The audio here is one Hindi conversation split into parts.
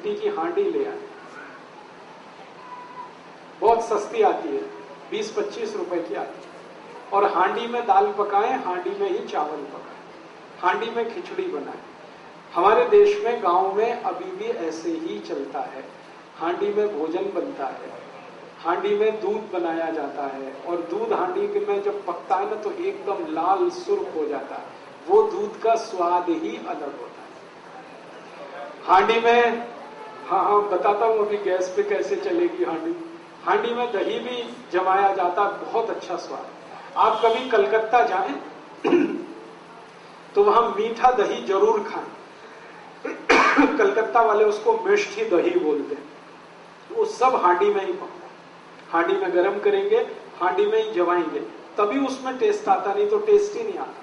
मिट्टी की हांडी ले आए, बहुत सस्ती आती है, 20-25 रुपए की आती है, और हांडी में दाल पकाएं, हांडी में ही चावल पकाएं, हांडी में खिचड़ी बनाएं। हमारे देश में गांव में अभी भी ऐसे ही चलता है, हांडी में भोजन बनता है, हांडी में दूध बनाया जाता है, और दूध हांडी में जब पकता है ना तो एकदम लाल सुर्ख हो जाता है, वो दूध का स्वाद ही अलग होता है। हांडी में, हाँ बताता हूं अभी गैस पे कैसे चलेगी हांडी। हांडी में दही भी जमाया जाता है, बहुत अच्छा स्वाद। आप कभी कलकत्ता जाएं तो वहां मीठा दही जरूर खाएं। कलकत्ता वाले उसको मिष्ठी दही बोलते हैं। वो सब हांडी में ही पकता है, हांडी में गर्म करेंगे, हांडी में ही जमाएंगे, तभी उसमें टेस्ट आता, नहीं तो टेस्ट ही नहीं आता।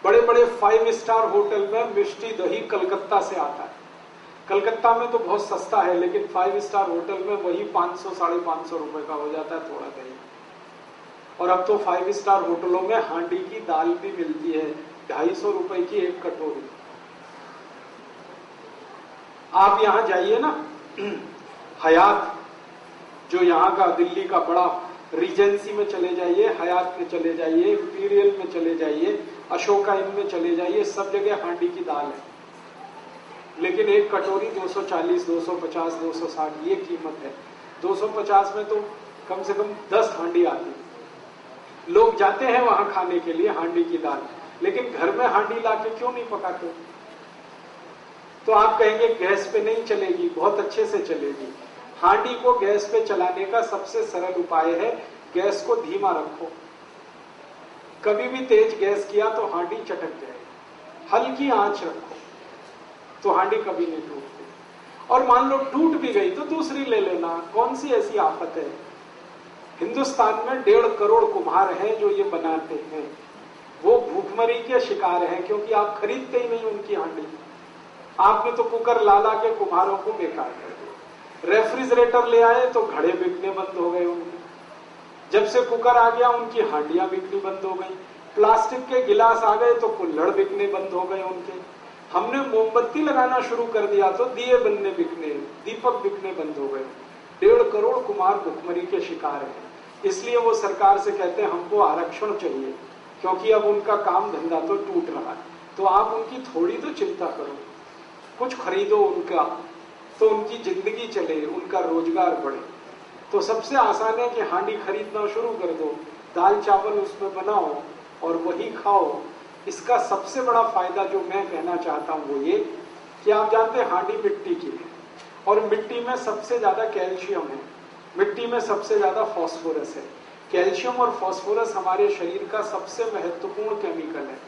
बड़े बड़े 5 स्टार होटल में मिष्टी दही कलकत्ता से आता है। कलकत्ता में तो बहुत सस्ता है, लेकिन 5 स्टार होटल में वही 500-550 रुपए का हो जाता है थोड़ा दही। और अब तो 5 स्टार होटलों में हांडी की दाल भी मिलती है, 250 रुपए की एक कटोरी। आप यहां जाइए ना, हयात जो यहाँ का दिल्ली का बड़ा रीजेंसी में चले जाइए, हयात में चले जाइए, इंपीरियल में चले जाइए, अशोका इन में चले जाइए, सब जगह हांडी की दाल है, लेकिन एक कटोरी 240, 250, 260 ये कीमत है। 250 में तो कम से कम 10 हांडी आती है। लोग जाते हैं वहां खाने के लिए हांडी की दाल, लेकिन घर में हांडी लाके क्यों नहीं पकाते? तो आप कहेंगे गैस पे नहीं चलेगी, बहुत अच्छे से चलेगी। हांडी को गैस पे चलाने का सबसे सरल उपाय है, गैस को धीमा रखो। कभी भी तेज गैस किया तो हांडी चटक जाएगी। हल्की आंच रखो तो हांडी कभी नहीं टूटती। और मान लो टूट भी गई तो दूसरी ले लेना, कौन सी ऐसी आफत है। हिंदुस्तान में 1.5 करोड़ कुम्हार हैं जो ये बनाते हैं, वो भूखमरी के शिकार हैं, क्योंकि आप खरीदते ही नहीं उनकी हांडी। आपने तो कुकर ला ला के कुम्हारों को बेकार कर दिया। रेफ्रिजरेटर ले आए तो घड़े बिकने बंद हो गए उनके। जब से कुकर आ गया उनकी हांडियां बिकनी बंद हो गई। प्लास्टिक के गिलास आ गए तो कुल्हड़ बिकने बंद हो गए उनके। हमने मोमबत्ती लगाना शुरू कर दिया तो दिए बनने बिकने, दीपक बिकने बंद हो गए। 1.5 करोड़ कुम्हार भुखमरी के शिकार हैं। इसलिए वो सरकार से कहते हैं हमको आरक्षण चाहिए, क्योंकि अब उनका काम धंधा तो टूट रहा है। तो आप उनकी थोड़ी तो चिंता करो, कुछ खरीदो उनका, तो उनकी जिंदगी चले, उनका रोजगार बढ़े। तो सबसे आसान है कि हांडी खरीदना शुरू कर दो, दाल चावल उसमें बनाओ और वही खाओ। इसका सबसे बड़ा फायदा जो मैं कहना चाहता हूं वो ये कि आप जानते हैं हांडी मिट्टी की है, और मिट्टी में सबसे ज्यादा कैल्शियम है, मिट्टी में सबसे ज्यादा फास्फोरस है। कैल्शियम और फास्फोरस हमारे शरीर का सबसे महत्वपूर्ण केमिकल है।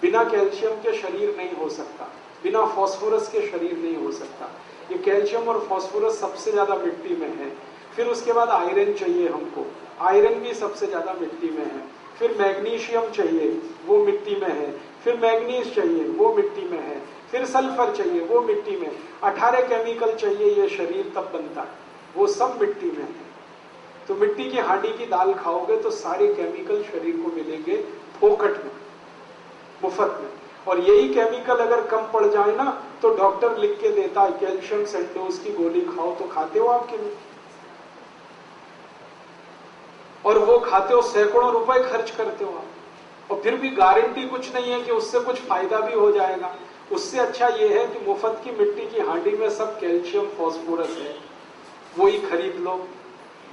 बिना कैल्शियम के शरीर नहीं हो सकता, बिना फास्फोरस के शरीर नहीं हो सकता। ये कैल्शियम और फास्फोरस सबसे ज्यादा मिट्टी में है। फिर उसके बाद आयरन चाहिए हमको, आयरन भी सबसे ज्यादा मिट्टी में है। फिर मैग्नीशियम चाहिए, वो मिट्टी में है। फिर मैग्नीज चाहिए, वो मिट्टी में है। फिर सल्फर चाहिए, वो मिट्टी में। 18 केमिकल चाहिए, ये शरीर तब बनता है, वो सब मिट्टी में है। तो मिट्टी की हांडी की दाल खाओगे तो सारे केमिकल शरीर को मिलेंगे फोकट में, मुफ्त में। और यही केमिकल अगर कम पड़ जाए ना तो डॉक्टर लिख के देता है कैल्शियम सेंडोज की गोली खाओ, तो खाते हो आपके लिए, और वो खाते हो, सैकड़ों रुपए खर्च करते हो आप, और फिर भी गारंटी कुछ नहीं है कि उससे कुछ फायदा भी हो जाएगा। उससे अच्छा ये है कि मुफ्त की मिट्टी की हांडी में सब कैल्शियम फास्फोरस है, वही खरीद लो।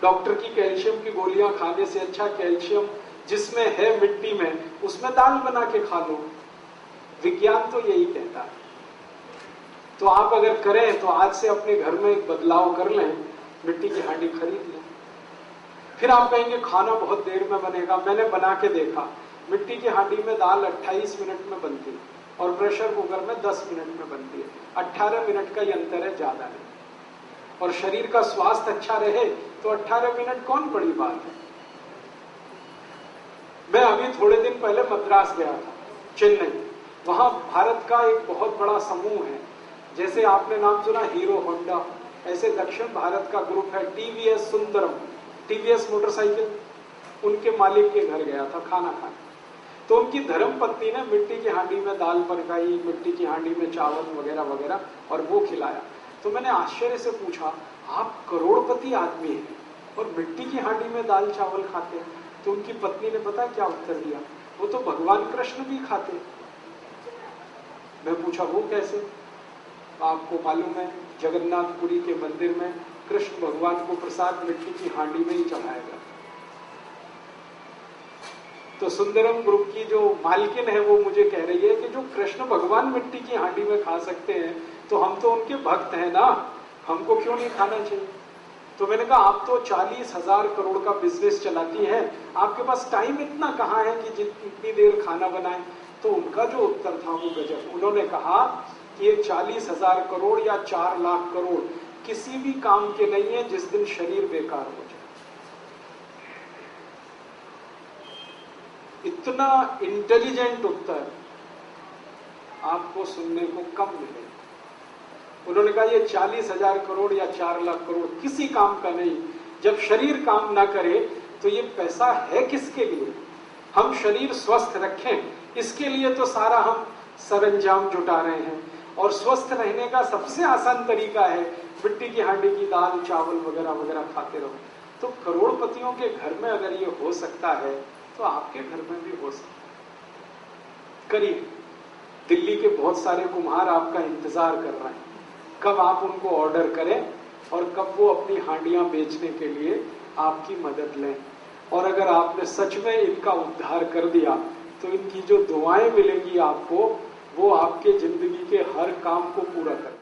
डॉक्टर की कैल्शियम की गोलियां खाने से अच्छा कैल्शियम जिसमें है मिट्टी में, उसमें दाल बना के खा लो। विज्ञान तो यही कहता है। तो आप अगर करें तो आज से अपने घर में एक बदलाव कर लें, मिट्टी की हांडी खरीद लें। फिर आप कहेंगे खाना बहुत देर में बनेगा, मैंने बना के देखा, मिट्टी की हांडी में दाल 28 मिनट में बनती है और प्रेशर कुकर में 10 मिनट में बनती है। 18 मिनट का ये अंतर है, ज्यादा नहीं। और शरीर का स्वास्थ्य अच्छा रहे तो 18 मिनट कौन बड़ी बात है। मैं अभी थोड़े दिन पहले मद्रास गया था, चेन्नई। वहां भारत का एक बहुत बड़ा समूह है, जैसे आपने नाम सुना हीरो होंडा, ऐसे दक्षिण भारत का ग्रुप है टीवीएस सुंदरम, टीवीएस मोटरसाइकिल, उनके मालिक के घर गया था खाना खाने। तो उनकी धर्मपत्नी ने मिट्टी की हांडी में दाल पकाई, मिट्टी की हांडी में चावल वगैरह वगैरह, और वो खिलाया। तो मैंने आश्चर्य से पूछा, आप करोड़पति आदमी हैं और मिट्टी की हांडी में दाल चावल खाते हैं? तो उनकी पत्नी ने पता क्या उत्तर दिया, वो तो भगवान कृष्ण भी खाते। मैं पूछा वो कैसे? आपको मालूम है जगन्नाथपुरी के मंदिर में कृष्ण भगवान को प्रसाद मिट्टी की हांडी में ही चढ़ाएगा। तो सुंदरम ग्रुप की जो मालकिन है वो मुझे कह रही है कि जो कृष्ण भगवान मिट्टी की हांडी में खा सकते हैं तो हम तो उनके भक्त हैं ना, हमको क्यों नहीं खाना चाहिए? तो मैंने कहा आप तो 40,000 करोड़ का बिजनेस चलाती हैं, आपके पास टाइम इतना कहाँ है कि इतनी देर खाना बनाए? तो उनका जो उत्तर था वो गजब। उन्होंने कहा कि ये 40,000 करोड़ या 4 लाख करोड़ किसी भी काम के नहीं है जिस दिन शरीर बेकार हो जाए। इतना इंटेलिजेंट उत्तर आपको सुनने को कम मिलेगा। उन्होंने कहा ये 40,000 करोड़ या 4 लाख करोड़ किसी काम का नहीं, जब शरीर काम ना करे तो ये पैसा है किसके लिए? हम शरीर स्वस्थ रखें इसके लिए तो सारा हम सरंजाम जुटा रहे हैं, और स्वस्थ रहने का सबसे आसान तरीका है मिट्टी की हांडी की दाल चावल वगैरह वगैरह खाते रहो। तो करोड़पतियों के घर में अगर ये हो सकता है तो आपके घर में भी हो सकता है। करिए, दिल्ली के बहुत सारे कुम्हार आपका इंतजार कर रहे हैं, कब आप उनको ऑर्डर करें और कब वो अपनी हांडियां बेचने के लिए आपकी मदद लें। और अगर आपने सच में इनका उद्धार कर दिया तो इनकी जो दुआएं मिलेंगी आपको, वो आपके जिंदगी के हर काम को पूरा कर